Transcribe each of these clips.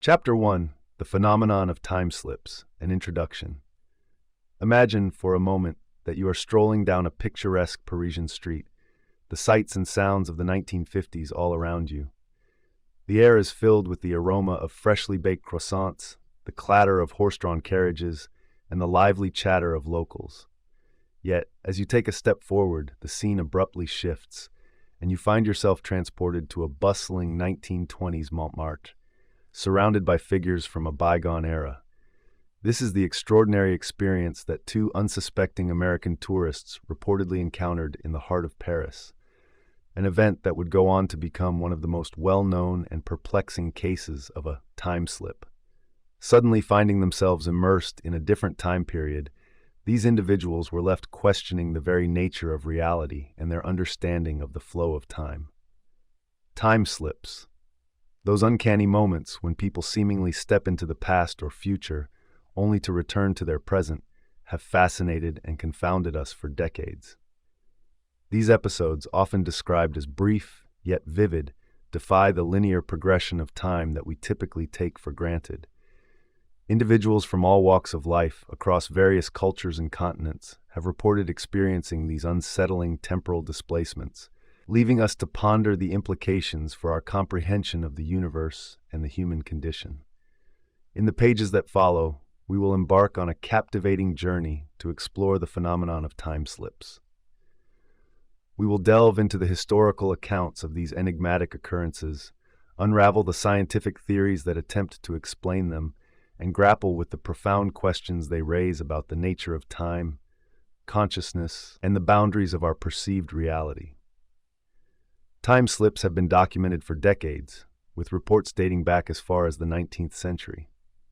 Chapter 1: The Phenomenon of Time Slips, an Introduction. Imagine, for a moment, that you are strolling down a picturesque Parisian street, the sights and sounds of the 1950s all around you. The air is filled with the aroma of freshly baked croissants, the clatter of horse-drawn carriages, and the lively chatter of locals. Yet, as you take a step forward, the scene abruptly shifts, and you find yourself transported to a bustling 1920s Montmartre, surrounded by figures from a bygone era. This is the extraordinary experience that two unsuspecting American tourists reportedly encountered in the heart of Paris, an event that would go on to become one of the most well-known and perplexing cases of a time slip. Suddenly finding themselves immersed in a different time period, these individuals were left questioning the very nature of reality and their understanding of the flow of time. Time slips. Those uncanny moments when people seemingly step into the past or future only to return to their present have fascinated and confounded us for decades. These episodes, often described as brief yet vivid, defy the linear progression of time that we typically take for granted. Individuals from all walks of life, across various cultures and continents, have reported experiencing these unsettling temporal displacements, leaving us to ponder the implications for our comprehension of the universe and the human condition. In the pages that follow, we will embark on a captivating journey to explore the phenomenon of time slips. We will delve into the historical accounts of these enigmatic occurrences, unravel the scientific theories that attempt to explain them, and grapple with the profound questions they raise about the nature of time, consciousness, and the boundaries of our perceived reality. Time slips have been documented for decades, with reports dating back as far as the 19th century.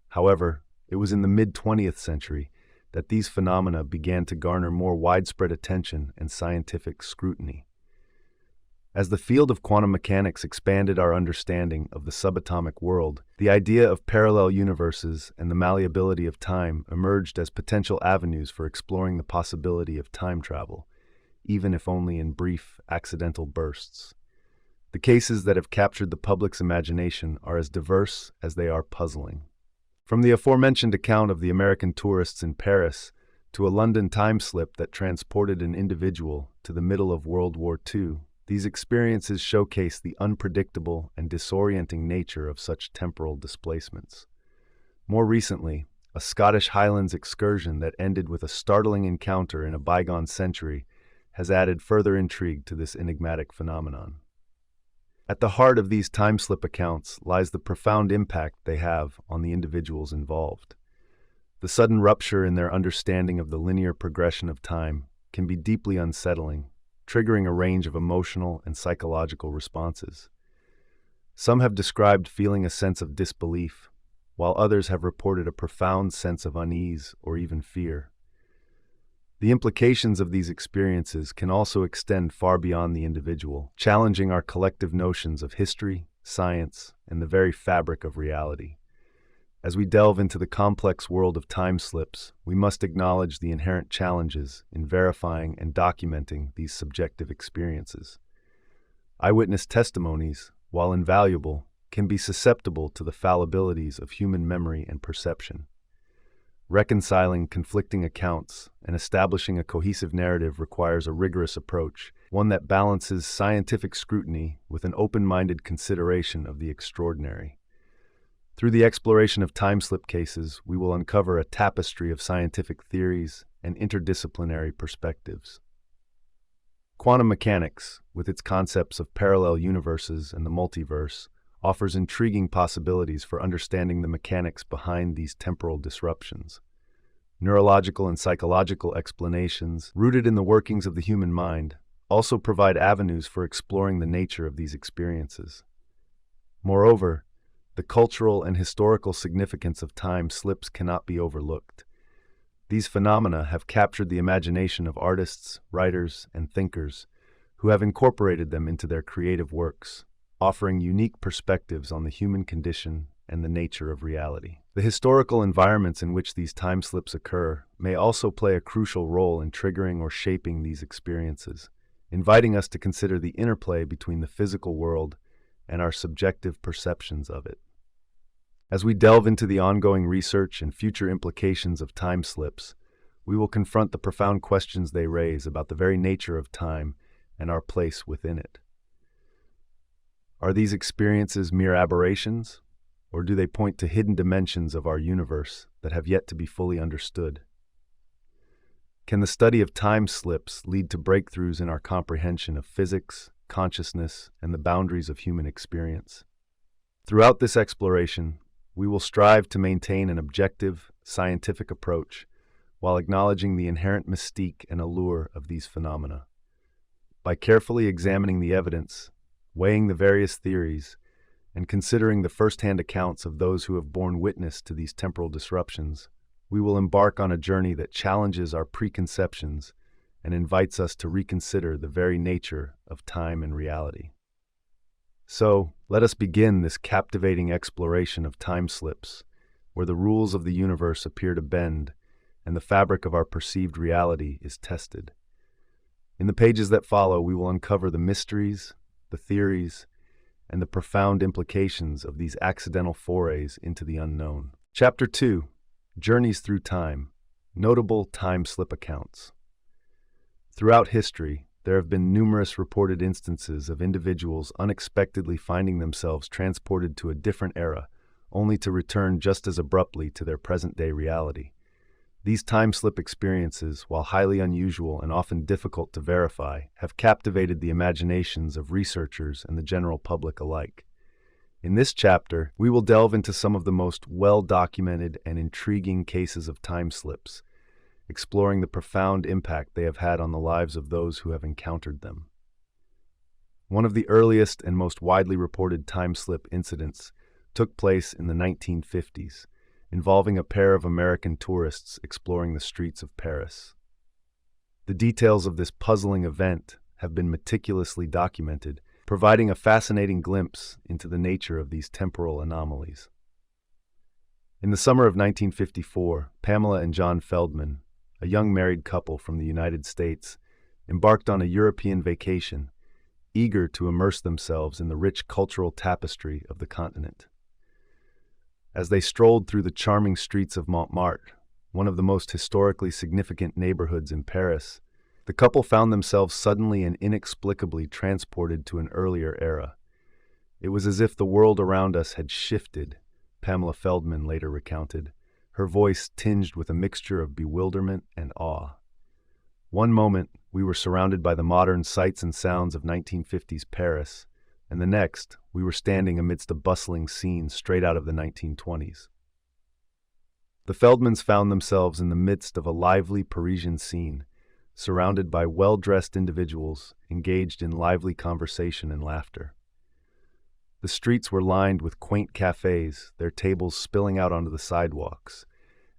However, it was in the mid-20th century that these phenomena began to garner more widespread attention and scientific scrutiny. As the field of quantum mechanics expanded our understanding of the subatomic world, the idea of parallel universes and the malleability of time emerged as potential avenues for exploring the possibility of time travel, even if only in brief, accidental bursts. The cases that have captured the public's imagination are as diverse as they are puzzling. From the aforementioned account of the American tourists in Paris to a London time slip that transported an individual to the middle of World War II, these experiences showcase the unpredictable and disorienting nature of such temporal displacements. More recently, a Scottish Highlands excursion that ended with a startling encounter in a bygone century has added further intrigue to this enigmatic phenomenon. At the heart of these time slip accounts lies the profound impact they have on the individuals involved. The sudden rupture in their understanding of the linear progression of time can be deeply unsettling, triggering a range of emotional and psychological responses. Some have described feeling a sense of disbelief, while others have reported a profound sense of unease or even fear. The implications of these experiences can also extend far beyond the individual, challenging our collective notions of history, science, and the very fabric of reality. As we delve into the complex world of time slips, we must acknowledge the inherent challenges in verifying and documenting these subjective experiences. Eyewitness testimonies, while invaluable, can be susceptible to the fallibilities of human memory and perception. Reconciling conflicting accounts and establishing a cohesive narrative requires a rigorous approach, one that balances scientific scrutiny with an open-minded consideration of the extraordinary. Through the exploration of time slip cases, we will uncover a tapestry of scientific theories and interdisciplinary perspectives. Quantum mechanics, with its concepts of parallel universes and the multiverse, offers intriguing possibilities for understanding the mechanics behind these temporal disruptions. Neurological and psychological explanations, rooted in the workings of the human mind, also provide avenues for exploring the nature of these experiences. Moreover, the cultural and historical significance of time slips cannot be overlooked. These phenomena have captured the imagination of artists, writers, and thinkers, who have incorporated them into their creative works, offering unique perspectives on the human condition and the nature of reality. The historical environments in which these time slips occur may also play a crucial role in triggering or shaping these experiences, inviting us to consider the interplay between the physical world and our subjective perceptions of it. As we delve into the ongoing research and future implications of time slips, we will confront the profound questions they raise about the very nature of time and our place within it. Are these experiences mere aberrations, or do they point to hidden dimensions of our universe that have yet to be fully understood? Can the study of time slips lead to breakthroughs in our comprehension of physics, consciousness, and the boundaries of human experience? Throughout this exploration, we will strive to maintain an objective, scientific approach while acknowledging the inherent mystique and allure of these phenomena. By carefully examining the evidence, weighing the various theories, and considering the first-hand accounts of those who have borne witness to these temporal disruptions, we will embark on a journey that challenges our preconceptions and invites us to reconsider the very nature of time and reality. So, let us begin this captivating exploration of time slips, where the rules of the universe appear to bend and the fabric of our perceived reality is tested. In the pages that follow, we will uncover the mysteries, the theories, and the profound implications of these accidental forays into the unknown. Chapter 2: Journeys Through Time. Notable time slip accounts. Throughout history, there have been numerous reported instances of individuals unexpectedly finding themselves transported to a different era, only to return just as abruptly to their present-day reality. These time slip experiences, while highly unusual and often difficult to verify, have captivated the imaginations of researchers and the general public alike. In this chapter, we will delve into some of the most well-documented and intriguing cases of time slips, exploring the profound impact they have had on the lives of those who have encountered them. One of the earliest and most widely reported time slip incidents took place in the 1950s, involving a pair of American tourists exploring the streets of Paris. The details of this puzzling event have been meticulously documented, providing a fascinating glimpse into the nature of these temporal anomalies. In the summer of 1954, Pamela and John Feldman, a young married couple from the United States, embarked on a European vacation, eager to immerse themselves in the rich cultural tapestry of the continent. As they strolled through the charming streets of Montmartre, one of the most historically significant neighborhoods in Paris, the couple found themselves suddenly and inexplicably transported to an earlier era. It was as if the world around us had shifted, Pamela Feldman later recounted, her voice tinged with a mixture of bewilderment and awe. One moment, we were surrounded by the modern sights and sounds of 1950s Paris, and the next, we were standing amidst a bustling scene straight out of the 1920s. The Feldmans found themselves in the midst of a lively Parisian scene, surrounded by well-dressed individuals engaged in lively conversation and laughter. The streets were lined with quaint cafes, their tables spilling out onto the sidewalks,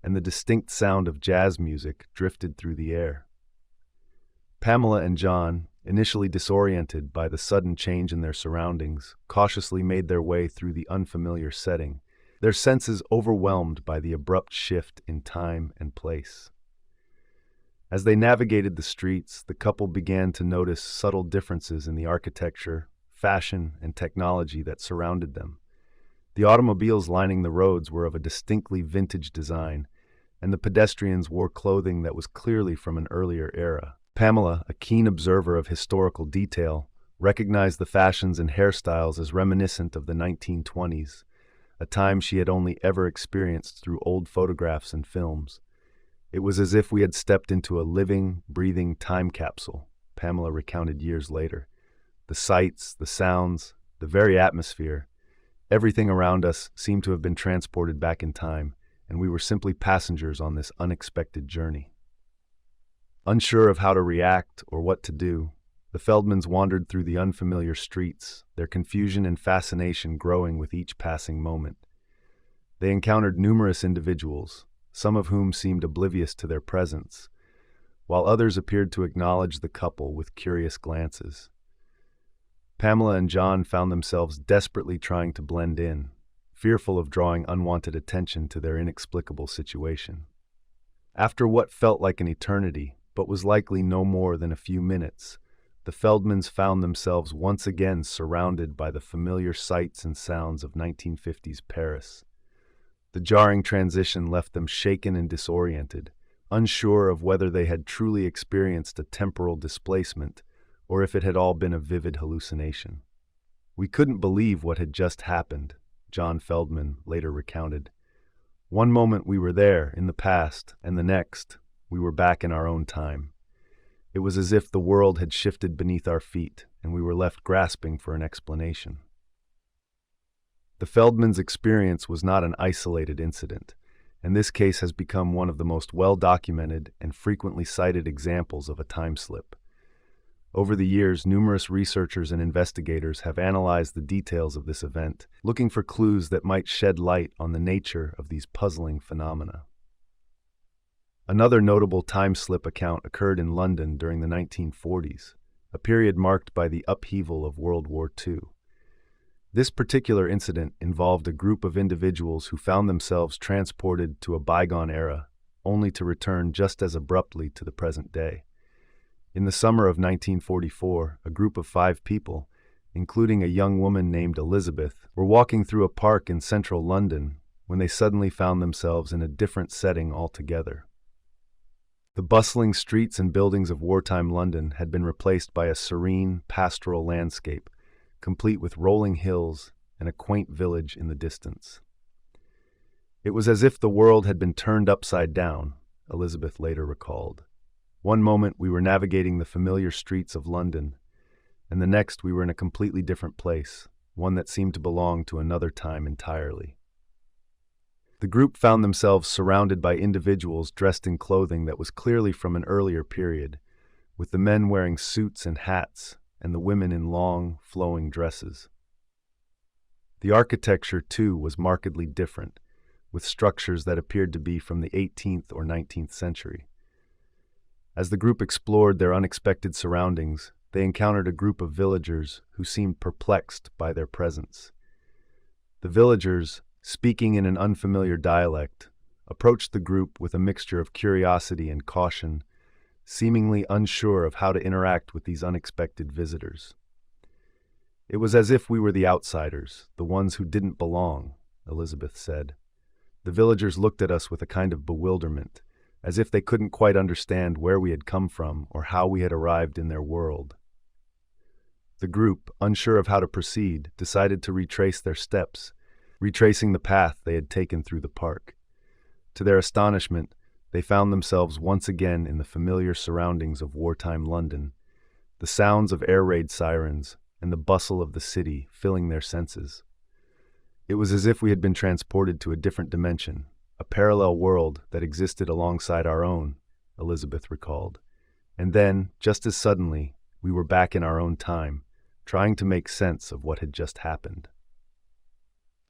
and the distinct sound of jazz music drifted through the air. Pamela and John, initially disoriented by the sudden change in their surroundings, cautiously made their way through the unfamiliar setting, their senses overwhelmed by the abrupt shift in time and place. As they navigated the streets, the couple began to notice subtle differences in the architecture, fashion, and technology that surrounded them. The automobiles lining the roads were of a distinctly vintage design, and the pedestrians wore clothing that was clearly from an earlier era. Pamela, a keen observer of historical detail, recognized the fashions and hairstyles as reminiscent of the 1920s, a time she had only ever experienced through old photographs and films. It was as if we had stepped into a living, breathing time capsule, Pamela recounted years later. The sights, the sounds, the very atmosphere, everything around us seemed to have been transported back in time, and we were simply passengers on this unexpected journey. Unsure of how to react or what to do, the Feldmans wandered through the unfamiliar streets, their confusion and fascination growing with each passing moment. They encountered numerous individuals, some of whom seemed oblivious to their presence, while others appeared to acknowledge the couple with curious glances. Pamela and John found themselves desperately trying to blend in, fearful of drawing unwanted attention to their inexplicable situation. After what felt like an eternity, but was likely no more than a few minutes, the Feldmans found themselves once again surrounded by the familiar sights and sounds of 1950s Paris. The jarring transition left them shaken and disoriented, unsure of whether they had truly experienced a temporal displacement or if it had all been a vivid hallucination. "We couldn't believe what had just happened," John Feldman later recounted. "One moment we were there, in the past, and the next, we were back in our own time. It was as if the world had shifted beneath our feet, and we were left grasping for an explanation." The Feldman's experience was not an isolated incident, and this case has become one of the most well-documented and frequently cited examples of a time slip. Over the years, numerous researchers and investigators have analyzed the details of this event, looking for clues that might shed light on the nature of these puzzling phenomena. Another notable time slip account occurred in London during the 1940s, a period marked by the upheaval of World War II. This particular incident involved a group of individuals who found themselves transported to a bygone era, only to return just as abruptly to the present day. In the summer of 1944, a group of 5 people, including a young woman named Elizabeth, were walking through a park in central London when they suddenly found themselves in a different setting altogether. The bustling streets and buildings of wartime London had been replaced by a serene, pastoral landscape, complete with rolling hills and a quaint village in the distance. "It was as if the world had been turned upside down," Elizabeth later recalled. "One moment we were navigating the familiar streets of London, and the next we were in a completely different place, one that seemed to belong to another time entirely." The group found themselves surrounded by individuals dressed in clothing that was clearly from an earlier period, with the men wearing suits and hats, and the women in long, flowing dresses. The architecture, too, was markedly different, with structures that appeared to be from the 18th or 19th century. As the group explored their unexpected surroundings, they encountered a group of villagers who seemed perplexed by their presence. The villagers, speaking in an unfamiliar dialect, approached the group with a mixture of curiosity and caution, seemingly unsure of how to interact with these unexpected visitors. "It was as if we were the outsiders, the ones who didn't belong," Elizabeth said. "The villagers looked at us with a kind of bewilderment, as if they couldn't quite understand where we had come from or how we had arrived in their world." The group, unsure of how to proceed, decided to retrace their steps, retracing the path they had taken through the park. To their astonishment, they found themselves once again in the familiar surroundings of wartime London, the sounds of air raid sirens and the bustle of the city filling their senses. "It was as if we had been transported to a different dimension, a parallel world that existed alongside our own," Elizabeth recalled. "And then, just as suddenly, we were back in our own time, trying to make sense of what had just happened."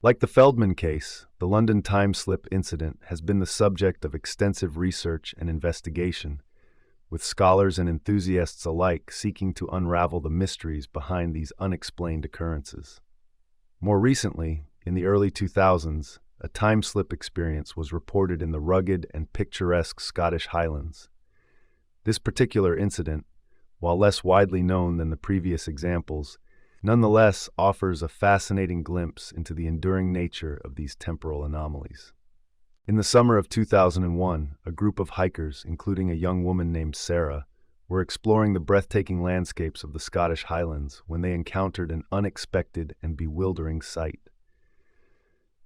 Like the Feldman case, the London time slip incident has been the subject of extensive research and investigation, with scholars and enthusiasts alike seeking to unravel the mysteries behind these unexplained occurrences. More recently, in the early 2000s, a time slip experience was reported in the rugged and picturesque Scottish Highlands. This particular incident, while less widely known than the previous examples, nonetheless offers a fascinating glimpse into the enduring nature of these temporal anomalies. In the summer of 2001, a group of hikers, including a young woman named Sarah, were exploring the breathtaking landscapes of the Scottish Highlands when they encountered an unexpected and bewildering sight.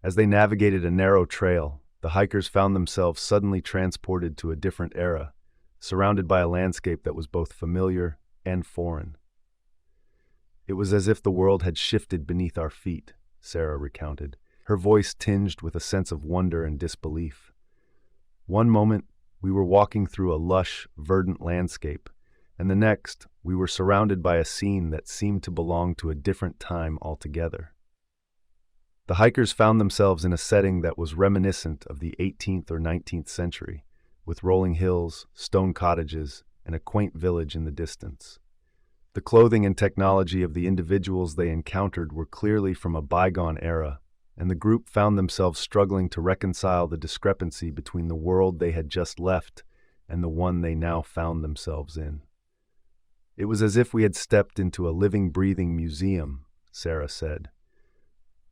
As they navigated a narrow trail, the hikers found themselves suddenly transported to a different era, surrounded by a landscape that was both familiar and foreign. "It was as if the world had shifted beneath our feet," Sarah recounted, her voice tinged with a sense of wonder and disbelief. "One moment, we were walking through a lush, verdant landscape, and the next, we were surrounded by a scene that seemed to belong to a different time altogether." The hikers found themselves in a setting that was reminiscent of the 18th or 19th century, with rolling hills, stone cottages, and a quaint village in the distance. The clothing and technology of the individuals they encountered were clearly from a bygone era, and the group found themselves struggling to reconcile the discrepancy between the world they had just left and the one they now found themselves in. "It was as if we had stepped into a living, breathing museum," Sarah said.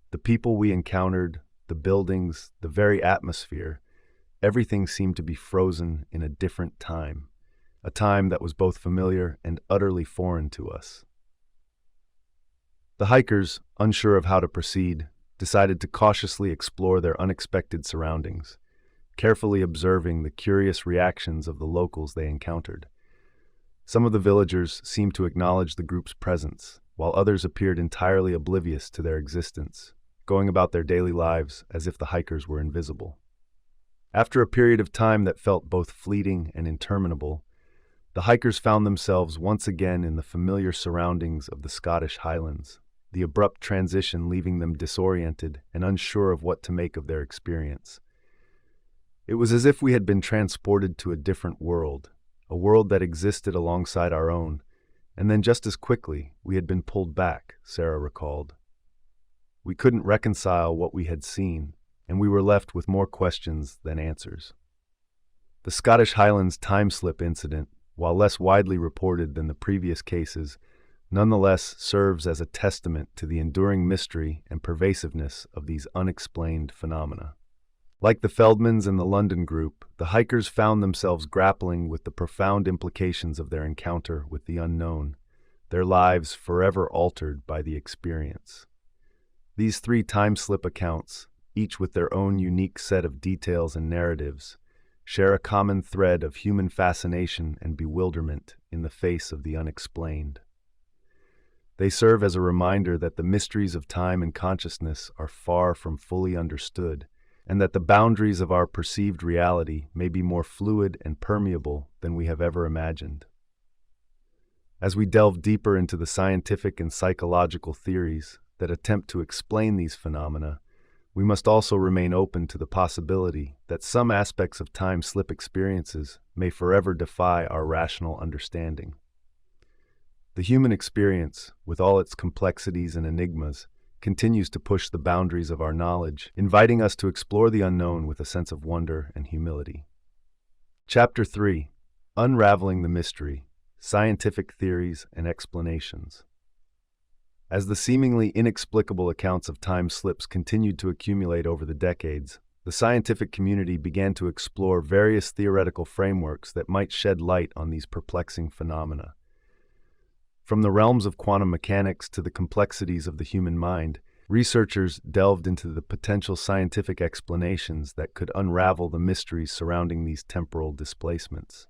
"The people we encountered, the buildings, the very atmosphere, everything seemed to be frozen in a different time, a time that was both familiar and utterly foreign to us. The hikers, unsure of how to proceed, decided to cautiously explore their unexpected surroundings, carefully observing the curious reactions of the locals they encountered. Some of the villagers seemed to acknowledge the group's presence, while others appeared entirely oblivious to their existence, going about their daily lives as if the hikers were invisible. After a period of time that felt both fleeting and interminable, the hikers found themselves once again in the familiar surroundings of the Scottish Highlands, the abrupt transition leaving them disoriented and unsure of what to make of their experience. It was as if we had been transported to a different world, a world that existed alongside our own, and then just as quickly we had been pulled back, Sarah recalled. We couldn't reconcile what we had seen, and we were left with more questions than answers. The Scottish Highlands time slip incident, while less widely reported than the previous cases, nonetheless serves as a testament to the enduring mystery and pervasiveness of these unexplained phenomena. Like the Feldmans and the London group, the hikers found themselves grappling with the profound implications of their encounter with the unknown, their lives forever altered by the experience. These three time slip accounts, each with their own unique set of details and narratives, share a common thread of human fascination and bewilderment in the face of the unexplained. They serve as a reminder that the mysteries of time and consciousness are far from fully understood, and that the boundaries of our perceived reality may be more fluid and permeable than we have ever imagined. As we delve deeper into the scientific and psychological theories that attempt to explain these phenomena, we must also remain open to the possibility that some aspects of time slip experiences may forever defy our rational understanding. The human experience, with all its complexities and enigmas, continues to push the boundaries of our knowledge, inviting us to explore the unknown with a sense of wonder and humility. Chapter 3: Unraveling the Mystery, Scientific Theories and Explanations. As the seemingly inexplicable accounts of time slips continued to accumulate over the decades, the scientific community began to explore various theoretical frameworks that might shed light on these perplexing phenomena. From the realms of quantum mechanics to the complexities of the human mind, researchers delved into the potential scientific explanations that could unravel the mysteries surrounding these temporal displacements.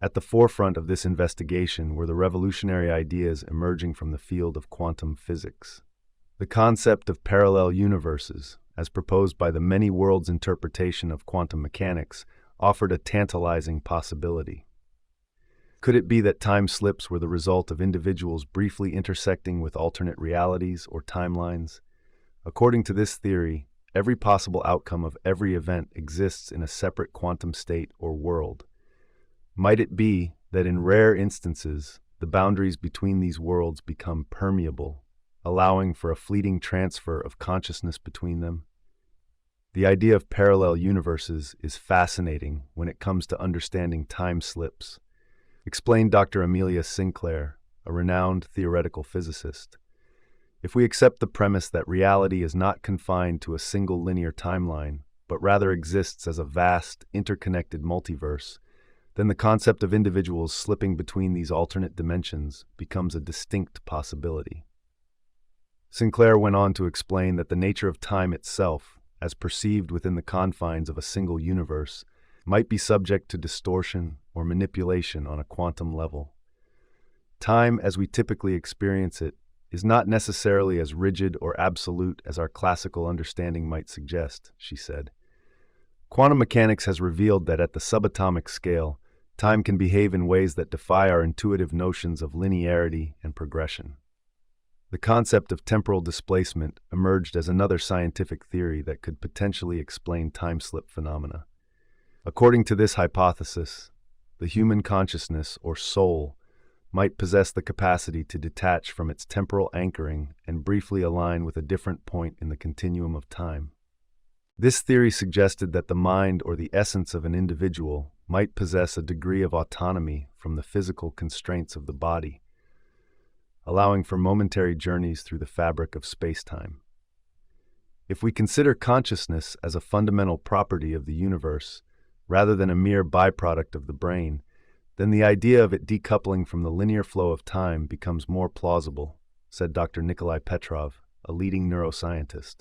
At the forefront of this investigation were the revolutionary ideas emerging from the field of quantum physics. The concept of parallel universes, as proposed by the many worlds interpretation of quantum mechanics, offered a tantalizing possibility. Could it be that time slips were the result of individuals briefly intersecting with alternate realities or timelines? According to this theory, every possible outcome of every event exists in a separate quantum state or world. Might it be that in rare instances, the boundaries between these worlds become permeable, allowing for a fleeting transfer of consciousness between them? The idea of parallel universes is fascinating when it comes to understanding time slips, explained Dr. Amelia Sinclair, a renowned theoretical physicist. If we accept the premise that reality is not confined to a single linear timeline, but rather exists as a vast, interconnected multiverse, then the concept of individuals slipping between these alternate dimensions becomes a distinct possibility. Sinclair went on to explain that the nature of time itself, as perceived within the confines of a single universe, might be subject to distortion or manipulation on a quantum level. Time, as we typically experience it, is not necessarily as rigid or absolute as our classical understanding might suggest, she said. Quantum mechanics has revealed that at the subatomic scale, time can behave in ways that defy our intuitive notions of linearity and progression. The concept of temporal displacement emerged as another scientific theory that could potentially explain time slip phenomena. According to this hypothesis, the human consciousness, or soul, might possess the capacity to detach from its temporal anchoring and briefly align with a different point in the continuum of time. This theory suggested that the mind or the essence of an individual might possess a degree of autonomy from the physical constraints of the body, allowing for momentary journeys through the fabric of space-time. If we consider consciousness as a fundamental property of the universe, rather than a mere byproduct of the brain, then the idea of it decoupling from the linear flow of time becomes more plausible, said Dr. Nikolai Petrov, a leading neuroscientist.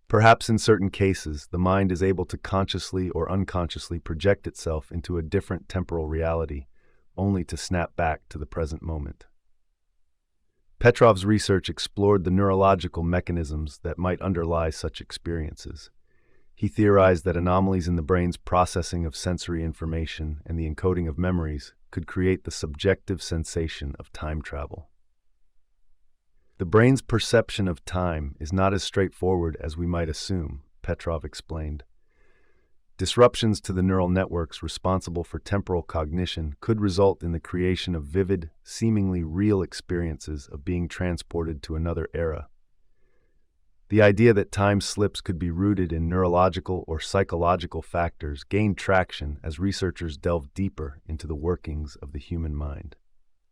Perhaps in certain cases, the mind is able to consciously or unconsciously project itself into a different temporal reality, only to snap back to the present moment. Petrov's research explored the neurological mechanisms that might underlie such experiences. He theorized that anomalies in the brain's processing of sensory information and the encoding of memories could create the subjective sensation of time travel. The brain's perception of time is not as straightforward as we might assume, Petrov explained. Disruptions to the neural networks responsible for temporal cognition could result in the creation of vivid, seemingly real experiences of being transported to another era. The idea that time slips could be rooted in neurological or psychological factors gained traction as researchers delved deeper into the workings of the human mind.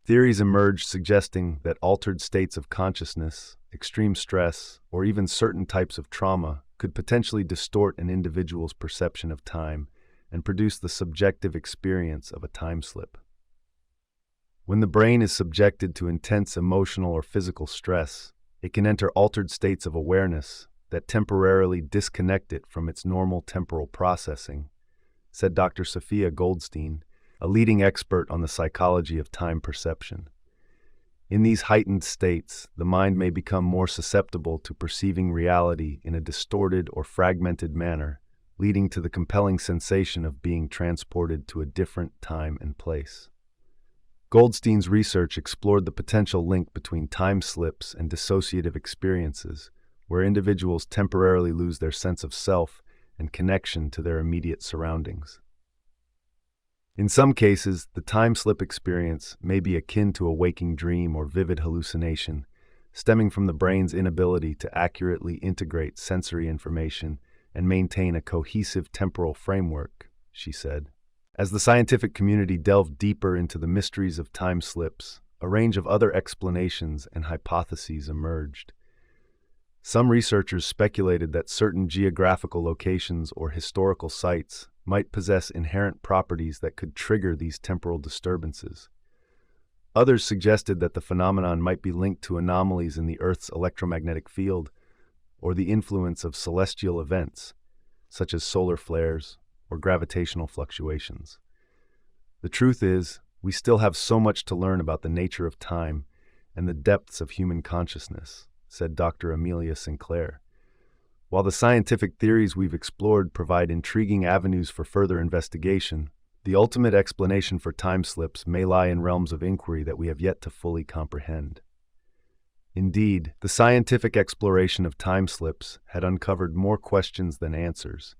Theories emerged suggesting that altered states of consciousness, extreme stress, or even certain types of trauma could potentially distort an individual's perception of time and produce the subjective experience of a time slip. When the brain is subjected to intense emotional or physical stress, it can enter altered states of awareness that temporarily disconnect it from its normal temporal processing, said Dr. Sophia Goldstein, a leading expert on the psychology of time perception. In these heightened states, the mind may become more susceptible to perceiving reality in a distorted or fragmented manner, leading to the compelling sensation of being transported to a different time and place. Goldstein's research explored the potential link between time slips and dissociative experiences, where individuals temporarily lose their sense of self and connection to their immediate surroundings. In some cases, the time slip experience may be akin to a waking dream or vivid hallucination, stemming from the brain's inability to accurately integrate sensory information and maintain a cohesive temporal framework, she said. As the scientific community delved deeper into the mysteries of time slips, a range of other explanations and hypotheses emerged. Some researchers speculated that certain geographical locations or historical sites might possess inherent properties that could trigger these temporal disturbances. Others suggested that the phenomenon might be linked to anomalies in the Earth's electromagnetic field or the influence of celestial events, such as solar flares or gravitational fluctuations. The truth is, we still have so much to learn about the nature of time and the depths of human consciousness, said Dr. Amelia Sinclair. While the scientific theories we've explored provide intriguing avenues for further investigation, the ultimate explanation for time slips may lie in realms of inquiry that we have yet to fully comprehend. Indeed, the scientific exploration of time slips had uncovered more questions than answers,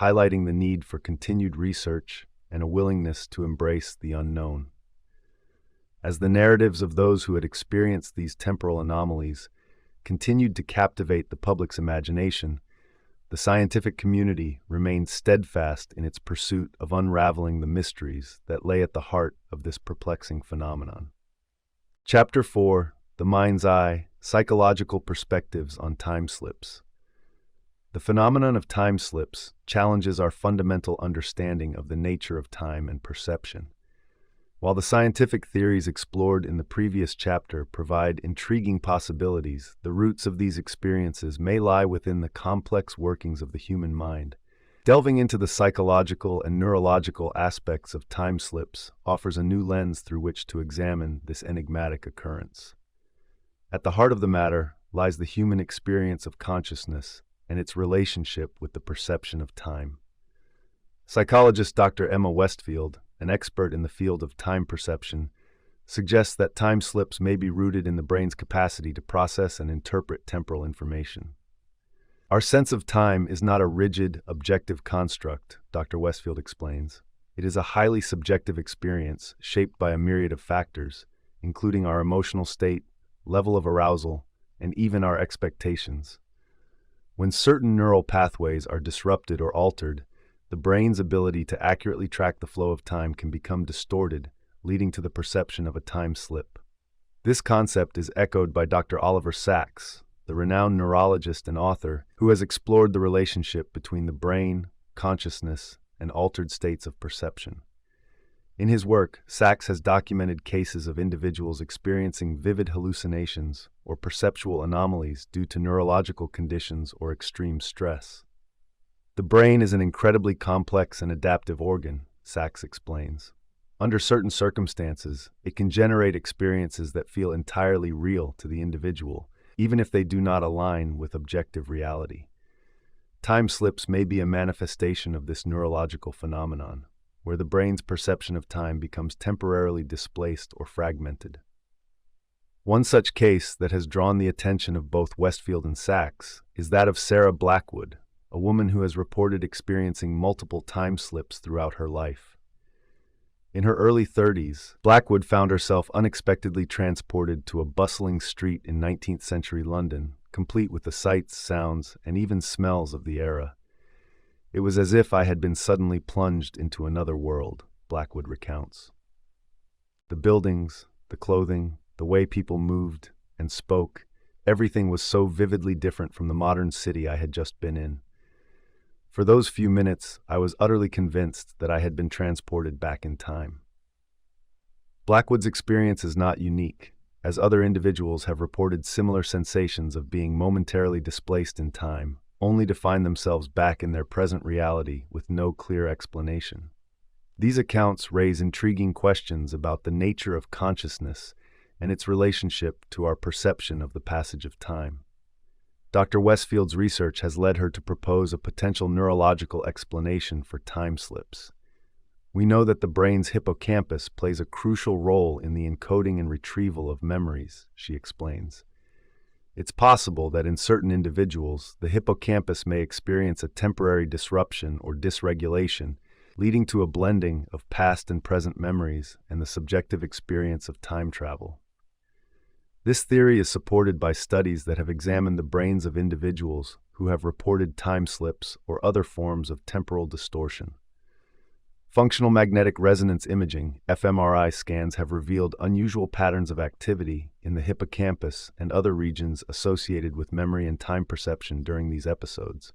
highlighting the need for continued research and a willingness to embrace the unknown. As the narratives of those who had experienced these temporal anomalies continued to captivate the public's imagination, the scientific community remained steadfast in its pursuit of unraveling the mysteries that lay at the heart of this perplexing phenomenon. Chapter 4: The Mind's Eye: Psychological Perspectives on Time Slips. The phenomenon of time slips challenges our fundamental understanding of the nature of time and perception. While the scientific theories explored in the previous chapter provide intriguing possibilities, the roots of these experiences may lie within the complex workings of the human mind. Delving into the psychological and neurological aspects of time slips offers a new lens through which to examine this enigmatic occurrence. At the heart of the matter lies the human experience of consciousness and its relationship with the perception of time. Psychologist Dr. Emma Westfield, an expert in the field of time perception, suggests that time slips may be rooted in the brain's capacity to process and interpret temporal information. Our sense of time is not a rigid, objective construct, Dr. Westfield explains. It is a highly subjective experience shaped by a myriad of factors, including our emotional state, level of arousal, and even our expectations. When certain neural pathways are disrupted or altered, the brain's ability to accurately track the flow of time can become distorted, leading to the perception of a time slip. This concept is echoed by Dr. Oliver Sacks, the renowned neurologist and author who has explored the relationship between the brain, consciousness, and altered states of perception. In his work, Sachs has documented cases of individuals experiencing vivid hallucinations or perceptual anomalies due to neurological conditions or extreme stress. The brain is an incredibly complex and adaptive organ, Sachs explains. Under certain circumstances, it can generate experiences that feel entirely real to the individual, even if they do not align with objective reality. Time slips may be a manifestation of this neurological phenomenon, where the brain's perception of time becomes temporarily displaced or fragmented. One such case that has drawn the attention of both Westfield and Sachs is that of Sarah Blackwood, a woman who has reported experiencing multiple time slips throughout her life. In her early 30s, Blackwood found herself unexpectedly transported to a bustling street in 19th century London, complete with the sights, sounds, and even smells of the era. "It was as if I had been suddenly plunged into another world," Blackwood recounts. "The buildings, the clothing, the way people moved and spoke, everything was so vividly different from the modern city I had just been in. For those few minutes, I was utterly convinced that I had been transported back in time." Blackwood's experience is not unique, as other individuals have reported similar sensations of being momentarily displaced in time, only to find themselves back in their present reality with no clear explanation. These accounts raise intriguing questions about the nature of consciousness and its relationship to our perception of the passage of time. Dr. Westfield's research has led her to propose a potential neurological explanation for time slips. "We know that the brain's hippocampus plays a crucial role in the encoding and retrieval of memories," she explains. "It's possible that in certain individuals, the hippocampus may experience a temporary disruption or dysregulation, leading to a blending of past and present memories and the subjective experience of time travel. This theory is supported by studies that have examined the brains of individuals who have reported time slips or other forms of temporal distortion. Functional magnetic resonance imaging, fMRI scans have revealed unusual patterns of activity in the hippocampus and other regions associated with memory and time perception during these episodes.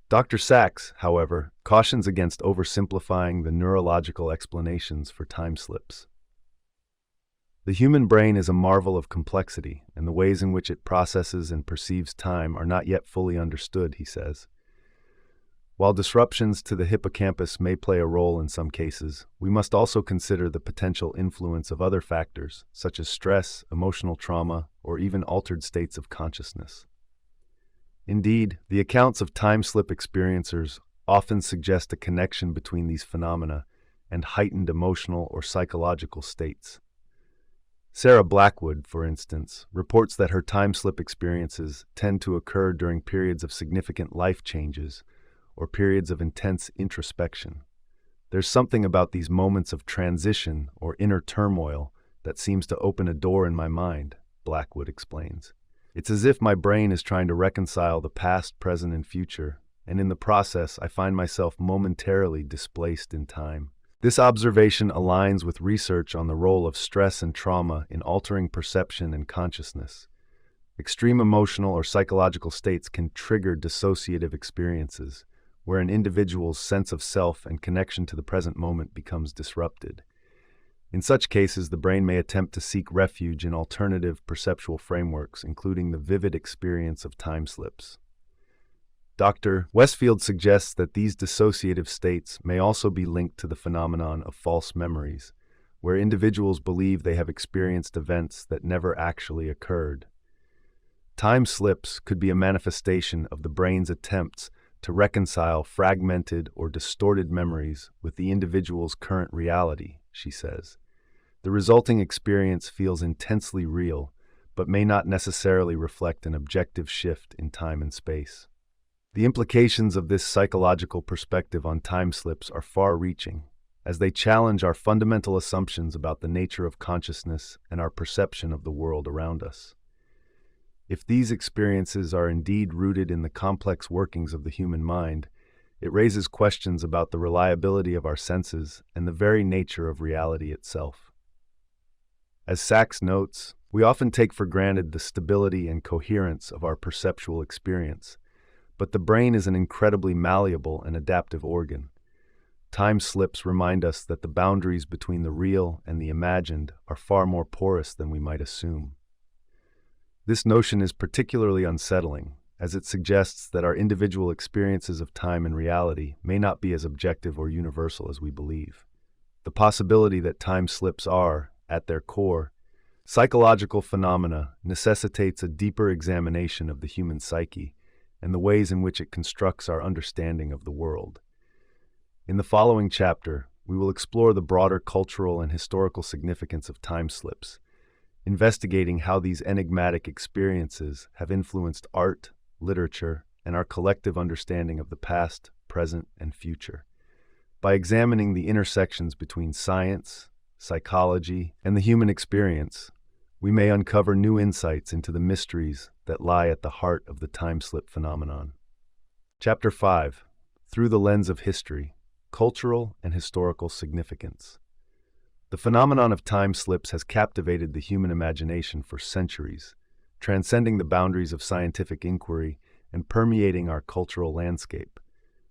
Dr. Sachs, however, cautions against oversimplifying the neurological explanations for time slips. The human brain is a marvel of complexity, and the ways in which it processes and perceives time are not yet fully understood, he says. While disruptions to the hippocampus may play a role in some cases, we must also consider the potential influence of other factors, such as stress, emotional trauma, or even altered states of consciousness. Indeed, the accounts of time slip experiencers often suggest a connection between these phenomena and heightened emotional or psychological states. Sarah Blackwood, for instance, reports that her time slip experiences tend to occur during periods of significant life changes or periods of intense introspection. "There's something about these moments of transition or inner turmoil that seems to open a door in my mind," Blackwood explains. "It's as if my brain is trying to reconcile the past, present, and future, and in the process I find myself momentarily displaced in time." This observation aligns with research on the role of stress and trauma in altering perception and consciousness. Extreme emotional or psychological states can trigger dissociative experiences, where an individual's sense of self and connection to the present moment becomes disrupted. In such cases, the brain may attempt to seek refuge in alternative perceptual frameworks, including the vivid experience of time slips. Dr. Westfield suggests that these dissociative states may also be linked to the phenomenon of false memories, where individuals believe they have experienced events that never actually occurred. Time slips could be a manifestation of the brain's attempts to reconcile fragmented or distorted memories with the individual's current reality, she says. The resulting experience feels intensely real, but may not necessarily reflect an objective shift in time and space. The implications of this psychological perspective on time slips are far-reaching, as they challenge our fundamental assumptions about the nature of consciousness and our perception of the world around us. If these experiences are indeed rooted in the complex workings of the human mind, it raises questions about the reliability of our senses and the very nature of reality itself. As Sachs notes, We often take for granted the stability and coherence of our perceptual experience, but the brain is an incredibly malleable and adaptive organ. Time slips remind us that the boundaries between the real and the imagined are far more porous than we might assume. This notion is particularly unsettling, as it suggests that our individual experiences of time and reality may not be as objective or universal as we believe. The possibility that time slips are, at their core, psychological phenomena necessitates a deeper examination of the human psyche and the ways in which it constructs our understanding of the world. In the following chapter, we will explore the broader cultural and historical significance of time slips, investigating how these enigmatic experiences have influenced art, literature, and our collective understanding of the past, present, and future. By examining the intersections between science, psychology, and the human experience, we may uncover new insights into the mysteries that lie at the heart of the time slip phenomenon. Chapter 5: Through the Lens of History, Cultural and Historical Significance. The phenomenon of time slips has captivated the human imagination for centuries, transcending the boundaries of scientific inquiry and permeating our cultural landscape.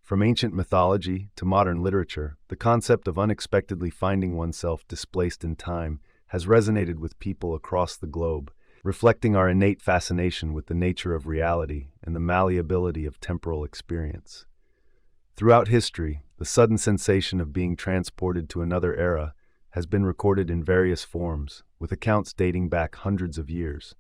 From ancient mythology to modern literature, the concept of unexpectedly finding oneself displaced in time has resonated with people across the globe, reflecting our innate fascination with the nature of reality and the malleability of temporal experience. Throughout history, the sudden sensation of being transported to another era has been recorded in various forms, with accounts dating back hundreds of years.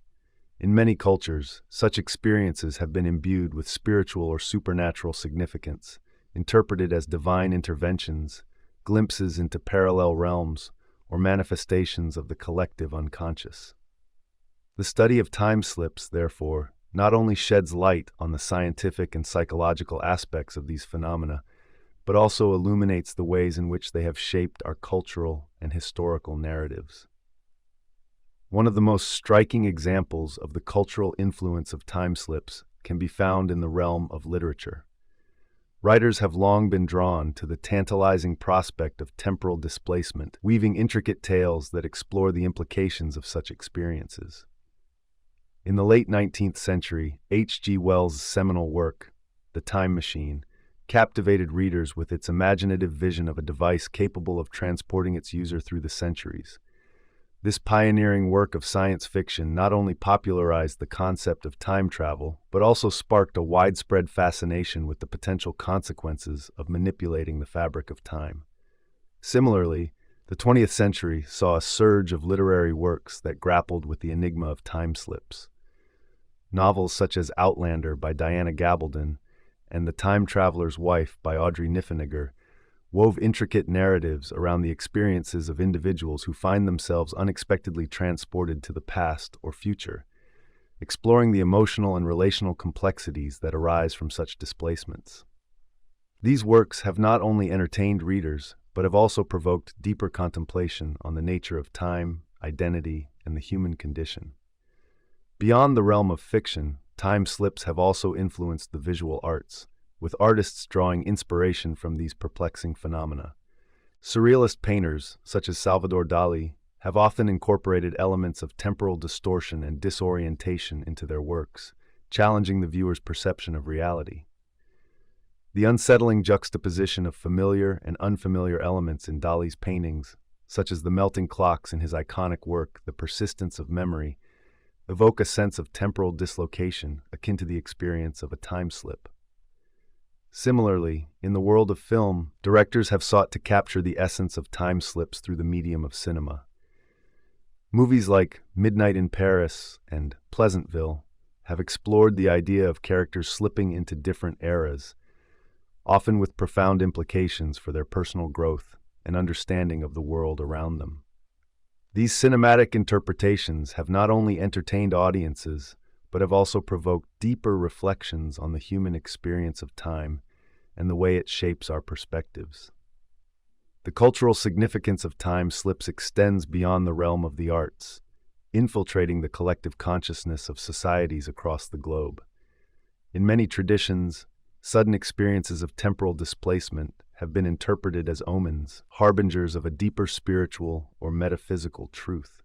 In many cultures, such experiences have been imbued with spiritual or supernatural significance, interpreted as divine interventions, glimpses into parallel realms, or manifestations of the collective unconscious. The study of time slips, therefore, not only sheds light on the scientific and psychological aspects of these phenomena, but also illuminates the ways in which they have shaped our cultural and historical narratives. One of the most striking examples of the cultural influence of time slips can be found in the realm of literature. Writers have long been drawn to the tantalizing prospect of temporal displacement, weaving intricate tales that explore the implications of such experiences. In the late 19th century, H.G. Wells' seminal work, The Time Machine, captivated readers with its imaginative vision of a device capable of transporting its user through the centuries. This pioneering work of science fiction not only popularized the concept of time travel, but also sparked a widespread fascination with the potential consequences of manipulating the fabric of time. Similarly, the 20th century saw a surge of literary works that grappled with the enigma of time slips. Novels such as Outlander by Diana Gabaldon and The Time Traveler's Wife by Audrey Niffenegger wove intricate narratives around the experiences of individuals who find themselves unexpectedly transported to the past or future, exploring the emotional and relational complexities that arise from such displacements. These works have not only entertained readers, but have also provoked deeper contemplation on the nature of time, identity, and the human condition. Beyond the realm of fiction, time slips have also influenced the visual arts, with artists drawing inspiration from these perplexing phenomena. Surrealist painters, such as Salvador Dali, have often incorporated elements of temporal distortion and disorientation into their works, challenging the viewer's perception of reality. The unsettling juxtaposition of familiar and unfamiliar elements in Dali's paintings, such as the melting clocks in his iconic work, The Persistence of Memory, evoke a sense of temporal dislocation akin to the experience of a time slip. Similarly, in the world of film, directors have sought to capture the essence of time slips through the medium of cinema. Movies like Midnight in Paris and Pleasantville have explored the idea of characters slipping into different eras, often with profound implications for their personal growth and understanding of the world around them. These cinematic interpretations have not only entertained audiences, but have also provoked deeper reflections on the human experience of time and the way it shapes our perspectives. The cultural significance of time slips extends beyond the realm of the arts, infiltrating the collective consciousness of societies across the globe. In many traditions, sudden experiences of temporal displacement have been interpreted as omens, harbingers of a deeper spiritual or metaphysical truth.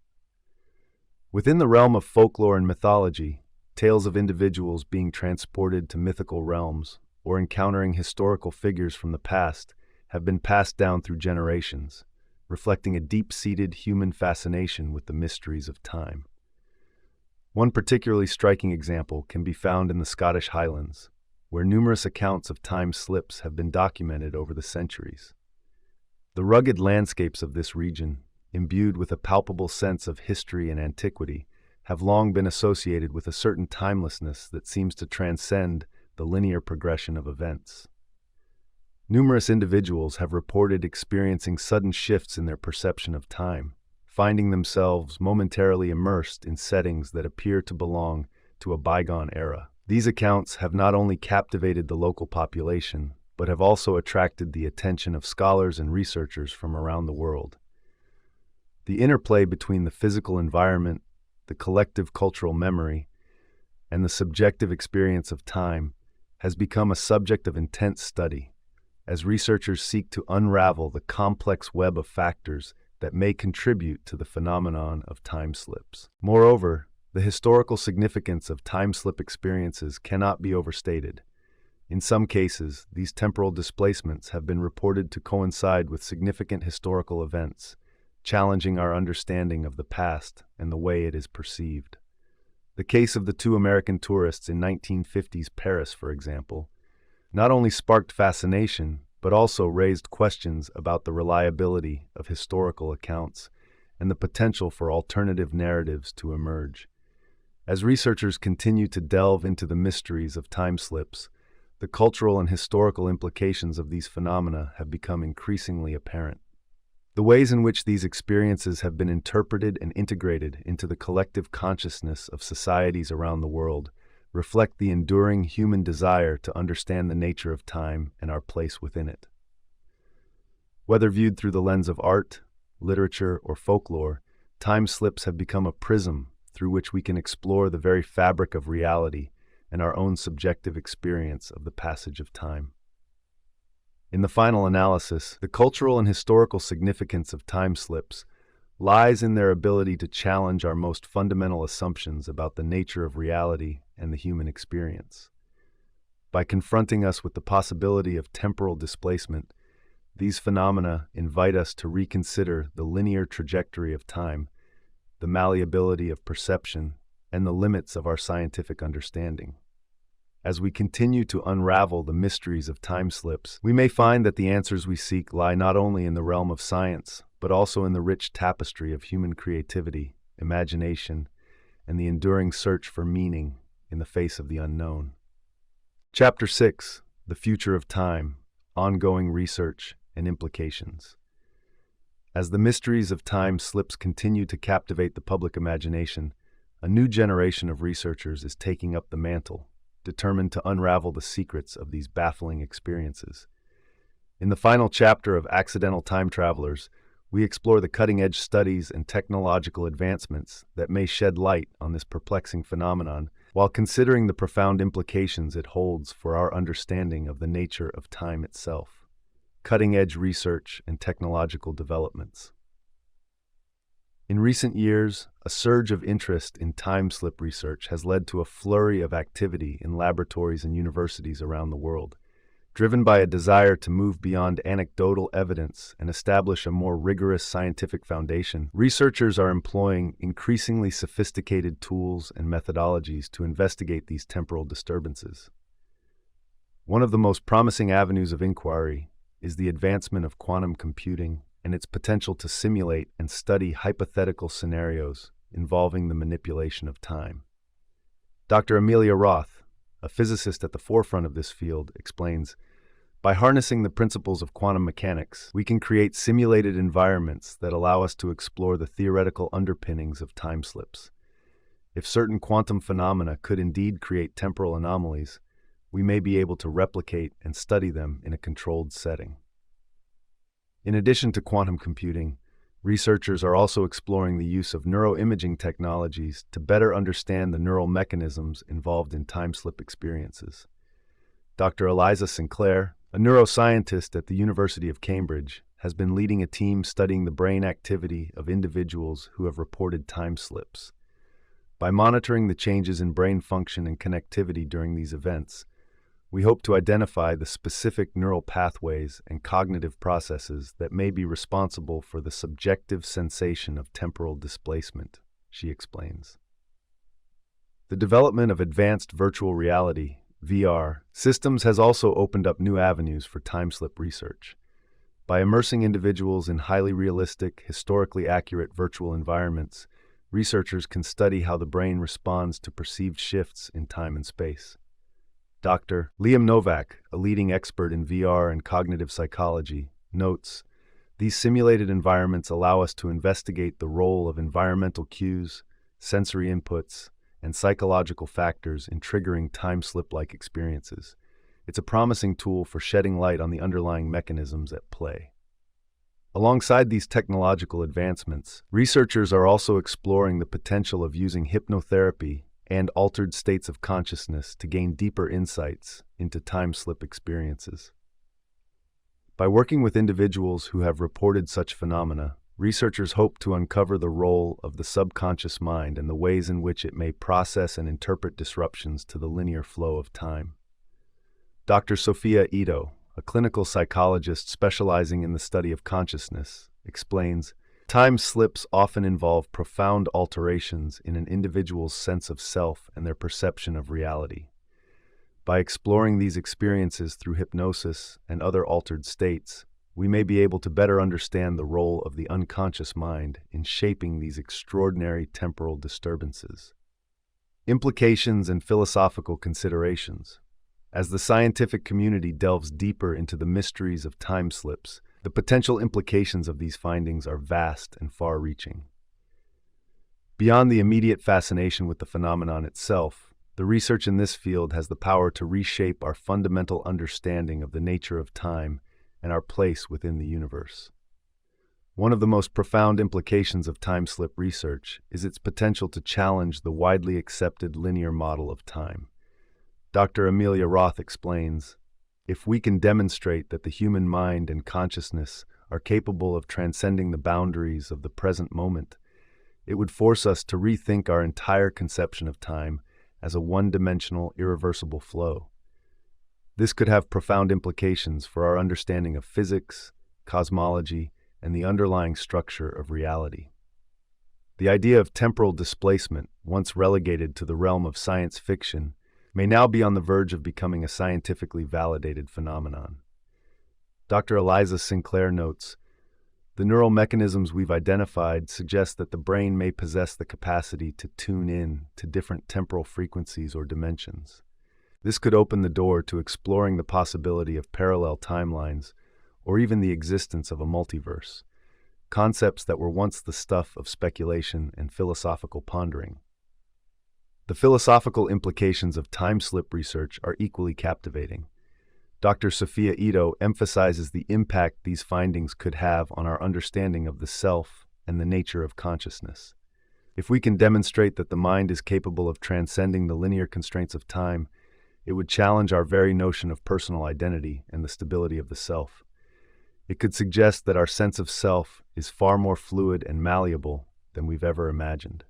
Within the realm of folklore and mythology, tales of individuals being transported to mythical realms or encountering historical figures from the past have been passed down through generations, reflecting a deep-seated human fascination with the mysteries of time. One particularly striking example can be found in the Scottish Highlands, where numerous accounts of time slips have been documented over the centuries. The rugged landscapes of this region, imbued with a palpable sense of history and antiquity, have long been associated with a certain timelessness that seems to transcend the linear progression of events. Numerous individuals have reported experiencing sudden shifts in their perception of time, finding themselves momentarily immersed in settings that appear to belong to a bygone era. These accounts have not only captivated the local population, but have also attracted the attention of scholars and researchers from around the world. The interplay between the physical environment, the collective cultural memory, and the subjective experience of time has become a subject of intense study, as researchers seek to unravel the complex web of factors that may contribute to the phenomenon of time slips. Moreover, the historical significance of time slip experiences cannot be overstated. In some cases, these temporal displacements have been reported to coincide with significant historical events, challenging our understanding of the past and the way it is perceived. The case of the two American tourists in 1950s Paris, for example, not only sparked fascination, but also raised questions about the reliability of historical accounts and the potential for alternative narratives to emerge. As researchers continue to delve into the mysteries of time slips, the cultural and historical implications of these phenomena have become increasingly apparent. The ways in which these experiences have been interpreted and integrated into the collective consciousness of societies around the world reflect the enduring human desire to understand the nature of time and our place within it. Whether viewed through the lens of art, literature, or folklore, time slips have become a prism through which we can explore the very fabric of reality and our own subjective experience of the passage of time. In the final analysis, the cultural and historical significance of time slips lies in their ability to challenge our most fundamental assumptions about the nature of reality and the human experience. By confronting us with the possibility of temporal displacement, these phenomena invite us to reconsider the linear trajectory of time, the malleability of perception, and the limits of our scientific understanding. As we continue to unravel the mysteries of time slips, we may find that the answers we seek lie not only in the realm of science, but also in the rich tapestry of human creativity, imagination, and the enduring search for meaning in the face of the unknown. Chapter 6: The Future of Time, Ongoing Research and Implications. As the mysteries of time slips continue to captivate the public imagination, a new generation of researchers is taking up the mantle, determined to unravel the secrets of these baffling experiences. In the final chapter of Accidental Time Travelers, we explore the cutting-edge studies and technological advancements that may shed light on this perplexing phenomenon, while considering the profound implications it holds for our understanding of the nature of time itself. Cutting-edge research and technological developments. In recent years, a surge of interest in time slip research has led to a flurry of activity in laboratories and universities around the world. Driven by a desire to move beyond anecdotal evidence and establish a more rigorous scientific foundation, researchers are employing increasingly sophisticated tools and methodologies to investigate these temporal disturbances. One of the most promising avenues of inquiry is the advancement of quantum computing and its potential to simulate and study hypothetical scenarios involving the manipulation of time. Dr. Amelia Roth, a physicist at the forefront of this field, explains, "By harnessing the principles of quantum mechanics, we can create simulated environments that allow us to explore the theoretical underpinnings of time slips. If certain quantum phenomena could indeed create temporal anomalies, we may be able to replicate and study them in a controlled setting." In addition to quantum computing, researchers are also exploring the use of neuroimaging technologies to better understand the neural mechanisms involved in time slip experiences. Dr. Eliza Sinclair, a neuroscientist at the University of Cambridge, has been leading a team studying the brain activity of individuals who have reported time slips. By monitoring the changes in brain function and connectivity during these events, we hope to identify the specific neural pathways and cognitive processes that may be responsible for the subjective sensation of temporal displacement, she explains. The development of advanced virtual reality, VR, systems has also opened up new avenues for time-slip research. By immersing individuals in highly realistic, historically accurate virtual environments, researchers can study how the brain responds to perceived shifts in time and space. Dr. Liam Novak, a leading expert in VR and cognitive psychology, notes, "These simulated environments allow us to investigate the role of environmental cues, sensory inputs, and psychological factors in triggering time-slip-like experiences. It's a promising tool for shedding light on the underlying mechanisms at play." Alongside these technological advancements, researchers are also exploring the potential of using hypnotherapy and altered states of consciousness to gain deeper insights into time-slip experiences. By working with individuals who have reported such phenomena, researchers hope to uncover the role of the subconscious mind and the ways in which it may process and interpret disruptions to the linear flow of time. Dr. Sophia Ito, a clinical psychologist specializing in the study of consciousness, explains, "Time slips often involve profound alterations in an individual's sense of self and their perception of reality. By exploring these experiences through hypnosis and other altered states, we may be able to better understand the role of the unconscious mind in shaping these extraordinary temporal disturbances." Implications and philosophical considerations. As the scientific community delves deeper into the mysteries of time slips, the potential implications of these findings are vast and far-reaching. Beyond the immediate fascination with the phenomenon itself, the research in this field has the power to reshape our fundamental understanding of the nature of time and our place within the universe. One of the most profound implications of time-slip research is its potential to challenge the widely accepted linear model of time. Dr. Amelia Roth explains, "If we can demonstrate that the human mind and consciousness are capable of transcending the boundaries of the present moment, it would force us to rethink our entire conception of time as a one-dimensional, irreversible flow. This could have profound implications for our understanding of physics, cosmology, and the underlying structure of reality." The idea of temporal displacement, once relegated to the realm of science fiction, may now be on the verge of becoming a scientifically validated phenomenon. Dr. Eliza Sinclair notes, "The neural mechanisms we've identified suggest that the brain may possess the capacity to tune in to different temporal frequencies or dimensions. This could open the door to exploring the possibility of parallel timelines or even the existence of a multiverse, concepts that were once the stuff of speculation and philosophical pondering." The philosophical implications of time-slip research are equally captivating. Dr. Sophia Ito emphasizes the impact these findings could have on our understanding of the self and the nature of consciousness. If we can demonstrate that the mind is capable of transcending the linear constraints of time, it would challenge our very notion of personal identity and the stability of the self. It could suggest that our sense of self is far more fluid and malleable than we've ever imagined.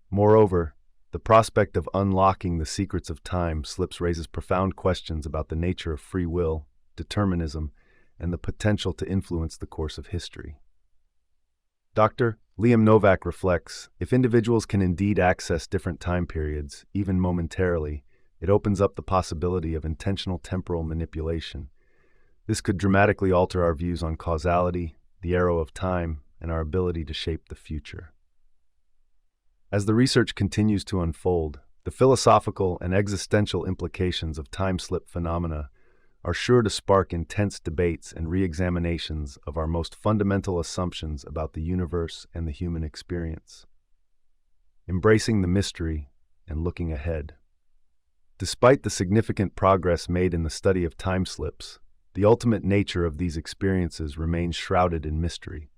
Moreover, the prospect of unlocking the secrets of time slips raises profound questions about the nature of free will, determinism, and the potential to influence the course of history. Dr. Liam Novak reflects, "If individuals can indeed access different time periods, even momentarily, it opens up the possibility of intentional temporal manipulation. This could dramatically alter our views on causality, the arrow of time, and our ability to shape the future." As the research continues to unfold, the philosophical and existential implications of time-slip phenomena are sure to spark intense debates and re-examinations of our most fundamental assumptions about the universe and the human experience. Embracing the mystery and looking ahead. Despite the significant progress made in the study of time slips, the ultimate nature of these experiences remains shrouded in mystery.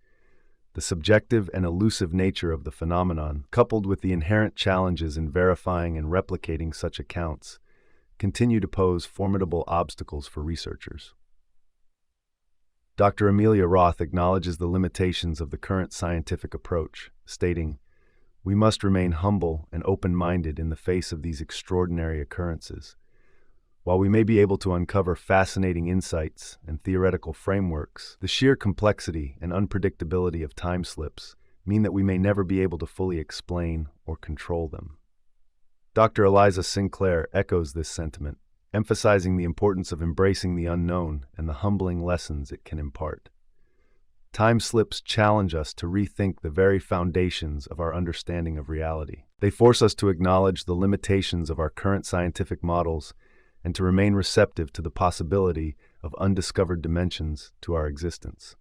The subjective and elusive nature of the phenomenon, coupled with the inherent challenges in verifying and replicating such accounts, continue to pose formidable obstacles for researchers. Dr. Amelia Roth acknowledges the limitations of the current scientific approach, stating, We must remain humble and open-minded in the face of these extraordinary occurrences. While we may be able to uncover fascinating insights and theoretical frameworks, the sheer complexity and unpredictability of time slips mean that we may never be able to fully explain or control them. Dr. Eliza Sinclair echoes this sentiment, emphasizing the importance of embracing the unknown and the humbling lessons it can impart. Time slips challenge us to rethink the very foundations of our understanding of reality. They force us to acknowledge the limitations of our current scientific models and to remain receptive to the possibility of undiscovered dimensions to our existence.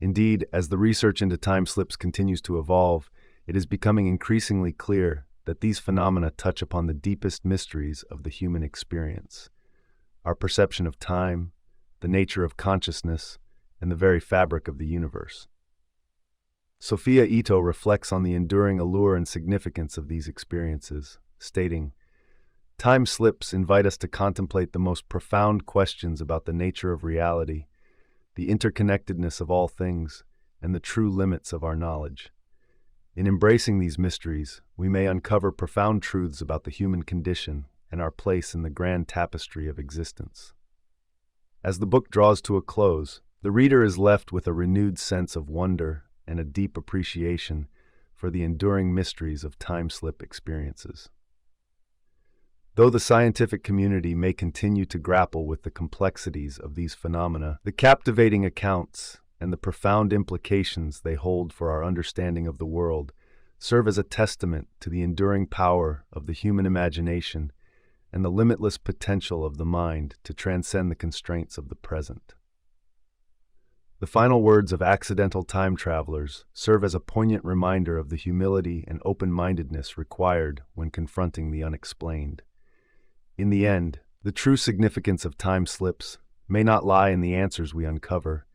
Indeed, as the research into time slips continues to evolve, it is becoming increasingly clear that these phenomena touch upon the deepest mysteries of the human experience. Our perception of time, the nature of consciousness, and the very fabric of the universe. Sophia Ito reflects on the enduring allure and significance of these experiences, stating, "Time slips invite us to contemplate the most profound questions about the nature of reality, the interconnectedness of all things, and the true limits of our knowledge. In embracing these mysteries, we may uncover profound truths about the human condition and our place in the grand tapestry of existence." As the book draws to a close, the reader is left with a renewed sense of wonder and a deep appreciation for the enduring mysteries of time slip experiences. Though the scientific community may continue to grapple with the complexities of these phenomena, the captivating accounts and the profound implications they hold for our understanding of the world serve as a testament to the enduring power of the human imagination and the limitless potential of the mind to transcend the constraints of the present. The final words of accidental time travelers serve as a poignant reminder of the humility and open-mindedness required when confronting the unexplained. In the end, the true significance of time slips may not lie in the answers we uncover,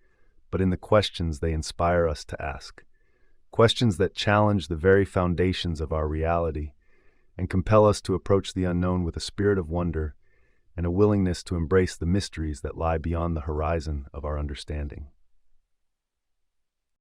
but in the questions they inspire us to ask. Questions that challenge the very foundations of our reality and compel us to approach the unknown with a spirit of wonder and a willingness to embrace the mysteries that lie beyond the horizon of our understanding.